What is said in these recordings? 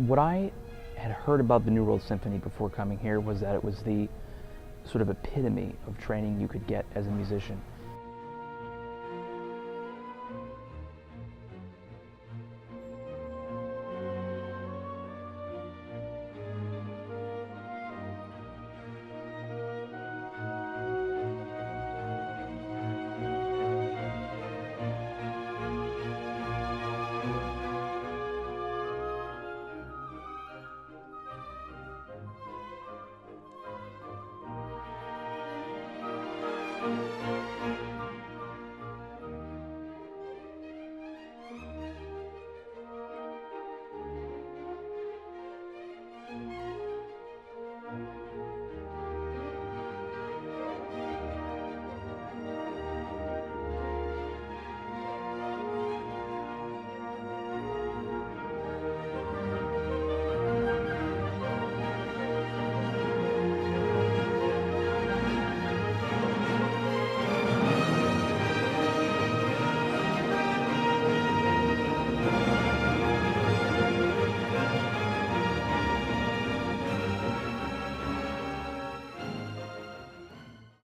What I had heard about the New World Symphony before coming here was that it was the sort of epitome of training you could get as a musician.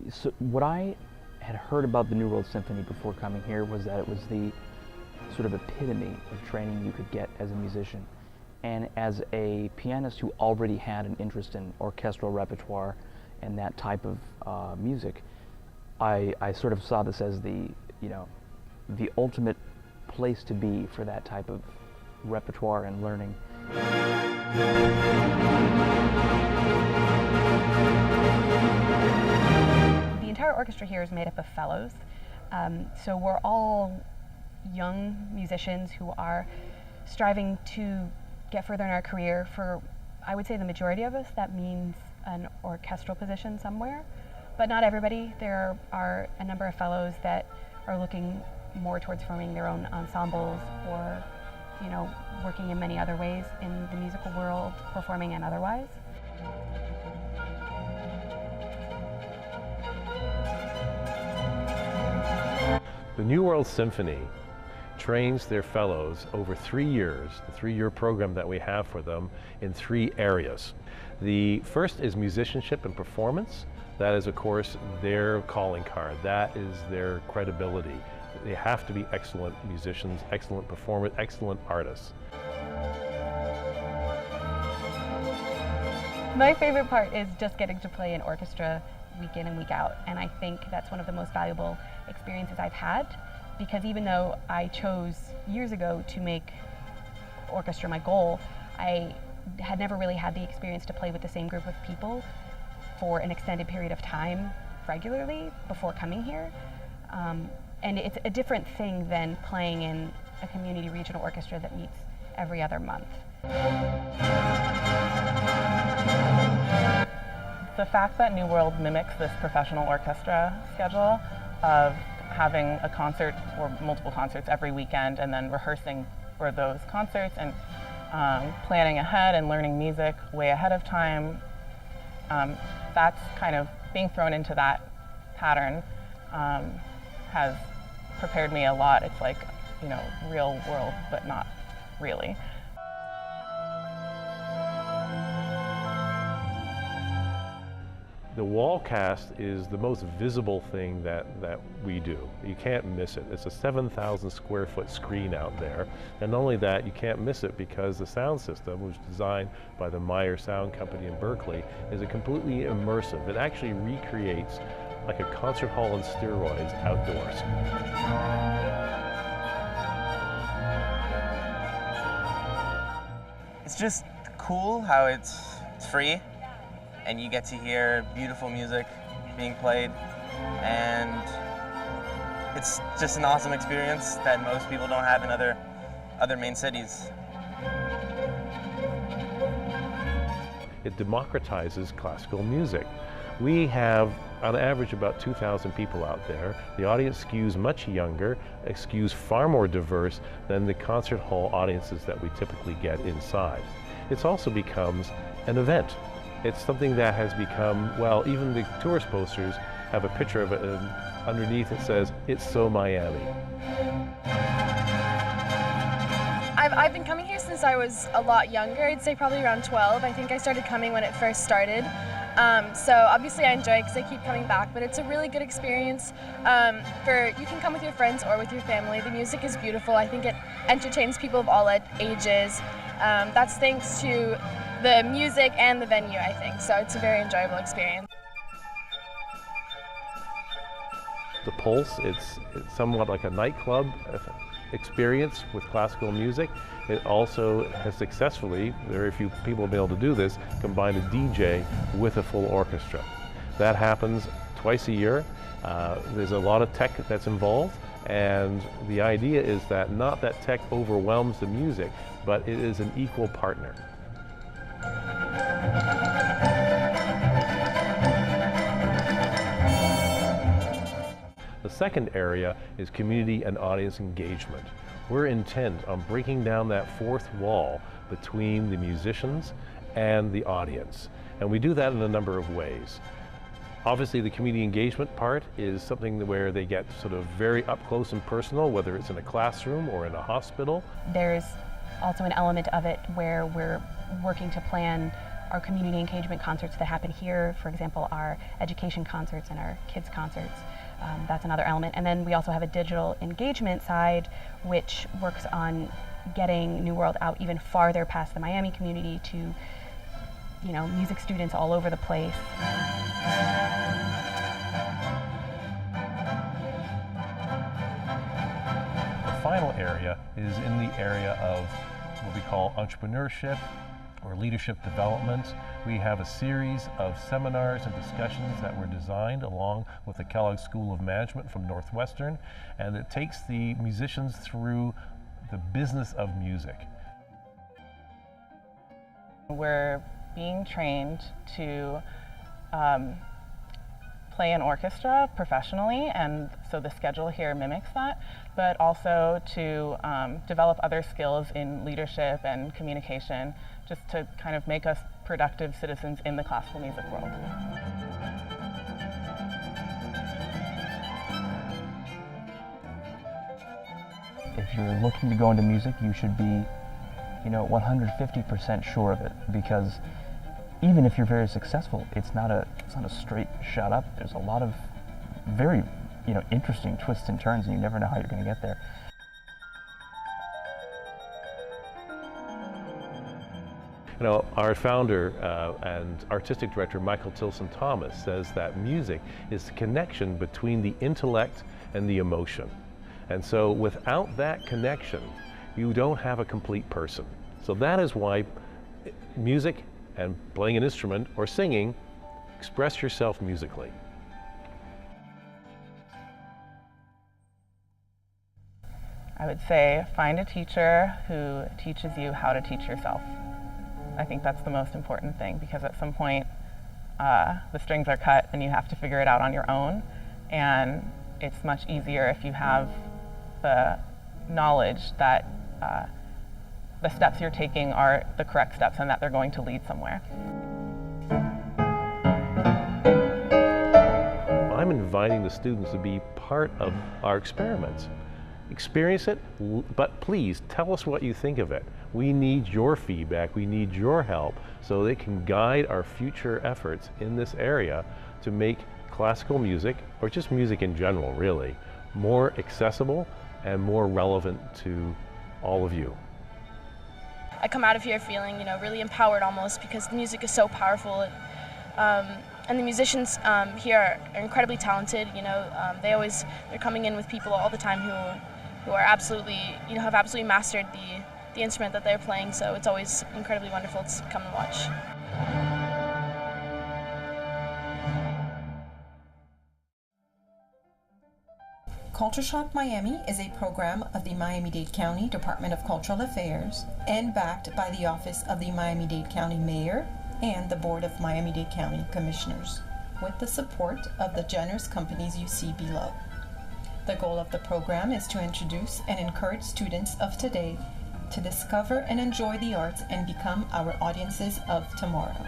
So what I had heard about the New World Symphony before coming here was that it was the sort of epitome of training you could get as a musician. And as a pianist who already had an interest in orchestral repertoire and that type of music, I sort of saw this as the ultimate place to be for that type of repertoire and learning. The entire orchestra here is made up of fellows, so we're all young musicians who are striving to get further in our career. For, I would say, the majority of us, that means an orchestral position somewhere, but not everybody. There are a number of fellows that are looking more towards forming their own ensembles or, working in many other ways in the musical world, performing and otherwise. The New World Symphony trains their fellows over 3 years, the 3-year program that we have for them, in 3 areas. The first is musicianship and performance. That is, of course, their calling card. That is their credibility. They have to be excellent musicians, excellent performers, excellent artists. My favorite part is just getting to play an orchestra week in and week out, and I think that's one of the most valuable experiences I've had, because even though I chose years ago to make orchestra my goal, I had never really had the experience to play with the same group of people for an extended period of time regularly before coming here. And it's a different thing than playing in a community regional orchestra that meets every other month. The fact that New World mimics this professional orchestra schedule of having a concert or multiple concerts every weekend and then rehearsing for those concerts and planning ahead and learning music way ahead of time, that's kind of being thrown into that pattern has prepared me a lot. It's like, real world, but not really. The wall cast is the most visible thing that we do. You can't miss it. It's a 7,000 square foot screen out there. And not only that, you can't miss it because the sound system, which was designed by the Meyer Sound Company in Berkeley, is a completely immersive. It actually recreates like a concert hall on steroids outdoors. It's just cool how it's free, and you get to hear beautiful music being played, and it's just an awesome experience that most people don't have in other main cities. It democratizes classical music. We have, on average, about 2,000 people out there. The audience skews much younger, it skews far more diverse than the concert hall audiences that we typically get inside. It also becomes an event. It's something that has become, well, even the tourist posters have a picture of it, and underneath it says, "It's so Miami." I've been coming here since since I was a lot younger. I'd say probably around 12. I think I started coming when it first started. So obviously I enjoy it because I keep coming back, but it's a really good experience. You can come with your friends or with your family. The music is beautiful. I think it entertains people of all ages. That's thanks to the music and the venue, I think. So it's a very enjoyable experience. The Pulse, it's somewhat like a nightclub experience with classical music. It also has successfully, very few people have been able to do this, combined a DJ with a full orchestra. That happens twice a year. There's a lot of tech that's involved, and the idea is that not that tech overwhelms the music, but it is an equal partner. The second area is community and audience engagement. We're intent on breaking down that fourth wall between the musicians and the audience. And we do that in a number of ways. Obviously, the community engagement part is something where they get sort of very up close and personal, whether it's in a classroom or in a hospital. There's also an element of it where we're working to plan our community engagement concerts that happen here, for example, our education concerts and our kids concerts. That's another element. And then we also have a digital engagement side, which works on getting New World out even farther past the Miami community to, music students all over the place. The final area is in the area of what we call entrepreneurship or leadership development. We have a series of seminars and discussions that were designed along with the Kellogg School of Management from Northwestern, and it takes the musicians through the business of music. We're being trained to play an orchestra professionally, and so the schedule here mimics that, but also to develop other skills in leadership and communication, just to kind of make us productive citizens in the classical music world. If you're looking to go into music, you should be, 150% sure of it, because even if you're very successful, it's not a straight shot up. There's a lot of very, interesting twists and turns, and you never know how you're going to get there. Our founder and artistic director, Michael Tilson Thomas, says that music is the connection between the intellect and the emotion. And so without that connection, you don't have a complete person. So that is why music and playing an instrument or singing, express yourself musically. I would say find a teacher who teaches you how to teach yourself. I think that's the most important thing, because at some point the strings are cut and you have to figure it out on your own, and it's much easier if you have the knowledge that the steps you're taking are the correct steps and that they're going to lead somewhere. I'm inviting the students to be part of our experiments. Experience it, but please tell us what you think of it. We need your feedback, we need your help, so they can guide our future efforts in this area to make classical music, or just music in general really, more accessible and more relevant to all of you. I come out of here feeling, really empowered almost, because the music is so powerful. And the musicians here are incredibly talented. They're coming in with people all the time who are absolutely, have absolutely mastered the instrument that they're playing. So it's always incredibly wonderful to come and watch. Culture Shock Miami is a program of the Miami-Dade County Department of Cultural Affairs and backed by the Office of the Miami-Dade County Mayor and the Board of Miami-Dade County Commissioners, with the support of the generous companies you see below. The goal of the program is to introduce and encourage students of today to discover and enjoy the arts and become our audiences of tomorrow.